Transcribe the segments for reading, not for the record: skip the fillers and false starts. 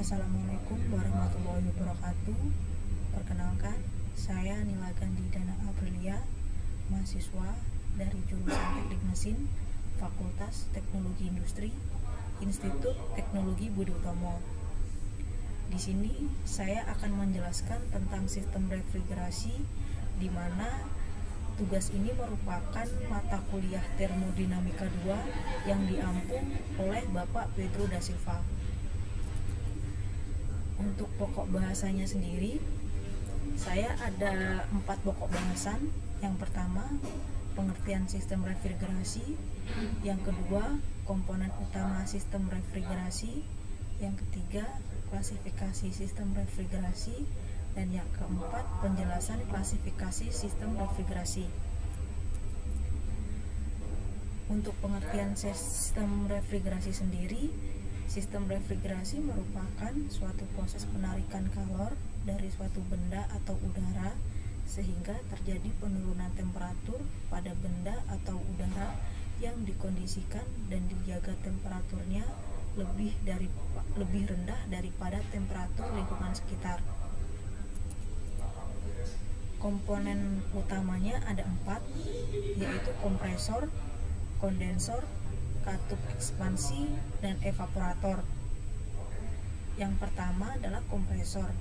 Assalamualaikum warahmatullahi wabarakatuh. Perkenalkan, saya Nila Gandhidana Aprilia, mahasiswa dari jurusan Teknik Mesin, Fakultas Teknologi Industri, Institut Teknologi Budi Utomo. Di sini saya akan menjelaskan tentang sistem refrigerasi, di mana tugas ini merupakan mata kuliah Termodinamika 2 yang diampu oleh Bapak Pedro da Silva. Untuk pokok bahasanya sendiri, saya ada 4 pokok bahasan. Yang pertama, pengertian sistem refrigerasi. Yang kedua, komponen utama sistem refrigerasi. Yang ketiga, klasifikasi sistem refrigerasi. Dan yang keempat, penjelasan klasifikasi sistem refrigerasi. Untuk pengertian sistem refrigerasi sendiri, sistem refrigerasi merupakan suatu proses penarikan kalor dari suatu benda atau udara sehingga terjadi penurunan temperatur pada benda atau udara yang dikondisikan dan dijaga temperaturnya lebih rendah daripada temperatur lingkungan sekitar. Komponen utamanya ada 4, yaitu kompresor, kondensor, katup ekspansi, dan evaporator. Yang pertama adalah kompresor.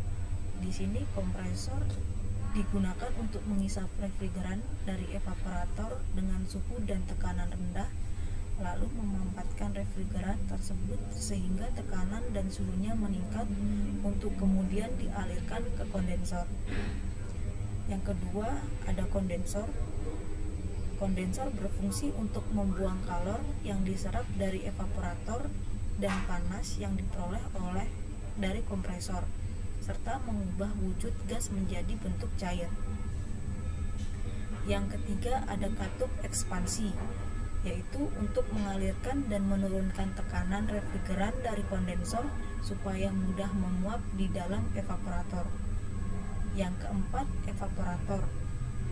Di sini kompresor digunakan untuk mengisap refrigeran dari evaporator dengan suhu dan tekanan rendah, lalu memampatkan refrigeran tersebut sehingga tekanan dan suhunya meningkat untuk kemudian dialirkan ke kondensor. Yang kedua ada kondensor. Kondensor berfungsi untuk membuang kalor yang diserap dari evaporator dan panas yang diperoleh dari kompresor, serta mengubah wujud gas menjadi bentuk cair. Yang ketiga ada katup ekspansi, yaitu untuk mengalirkan dan menurunkan tekanan refrigeran dari kondensor supaya mudah menguap di dalam evaporator. Yang keempat, evaporator,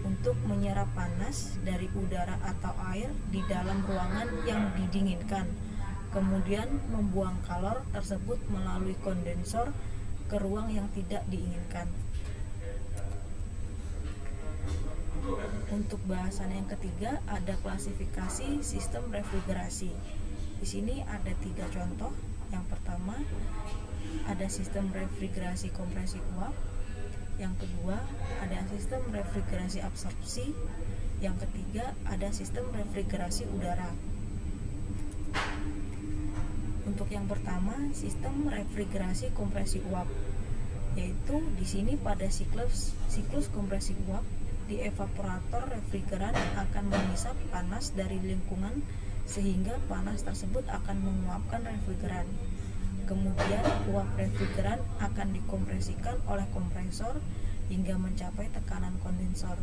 untuk menyerap panas dari udara atau air di dalam ruangan yang didinginkan, kemudian membuang kalor tersebut melalui kondensor ke ruang yang tidak diinginkan. Untuk bahasan yang ketiga ada klasifikasi sistem refrigerasi. Di sini ada 3 contoh. Yang pertama ada sistem refrigerasi kompresi uap. Yang kedua ada sistem refrigerasi absorpsi. Yang ketiga ada sistem refrigerasi udara. Untuk yang pertama, sistem refrigerasi kompresi uap, yaitu di sini pada siklus kompresi uap, di evaporator refrigeran akan mengisap panas dari lingkungan sehingga panas tersebut akan menguapkan refrigeran. Kemudian uap refrigeran akan dikompresikan oleh kompresor hingga mencapai tekanan kondensor.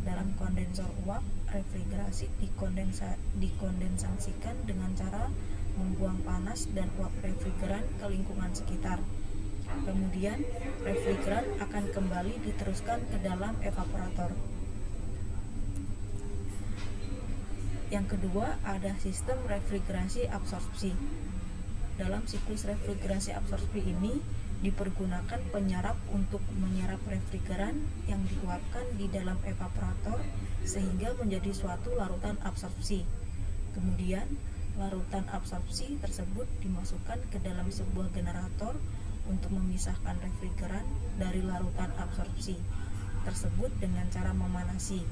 Dalam kondensor uap, refrigerasi dikondensasikan dengan cara membuang panas dan uap refrigeran ke lingkungan sekitar. Kemudian refrigeran akan kembali diteruskan ke dalam evaporator. Yang kedua ada sistem refrigerasi absorpsi. Dalam siklus refrigerasi absorpsi ini dipergunakan penyerap untuk menyerap refrigeran yang diuapkan di dalam evaporator sehingga menjadi suatu larutan absorpsi. Kemudian larutan absorpsi tersebut dimasukkan ke dalam sebuah generator untuk memisahkan refrigeran dari larutan absorpsi tersebut dengan cara memanasi,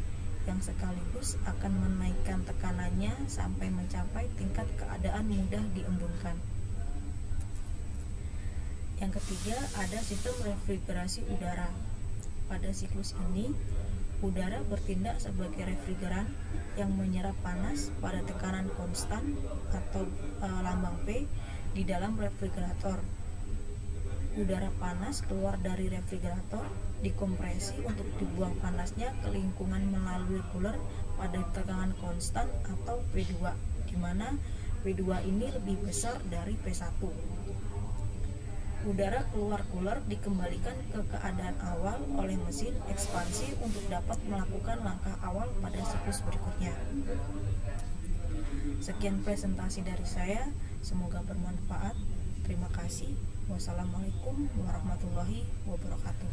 yang sekaligus akan menaikkan tekanannya sampai mencapai tingkat keadaan mudah diembunkan. Yang ketiga ada sistem refrigerasi udara. Pada siklus ini, udara bertindak sebagai refrigeran yang menyerap panas pada tekanan konstan atau lambang P di dalam refrigerator. Udara panas keluar dari refrigerator dikompresi untuk dibuang panasnya ke lingkungan melalui cooler pada tekanan konstan atau P2, di mana P2 ini lebih besar dari P1. Udara keluar cooler dikembalikan ke keadaan awal oleh mesin ekspansi untuk dapat melakukan langkah awal pada siklus berikutnya. Sekian presentasi dari saya, semoga bermanfaat. Terima kasih. kasih. Wassalamualaikum warahmatullahi wabarakatuh.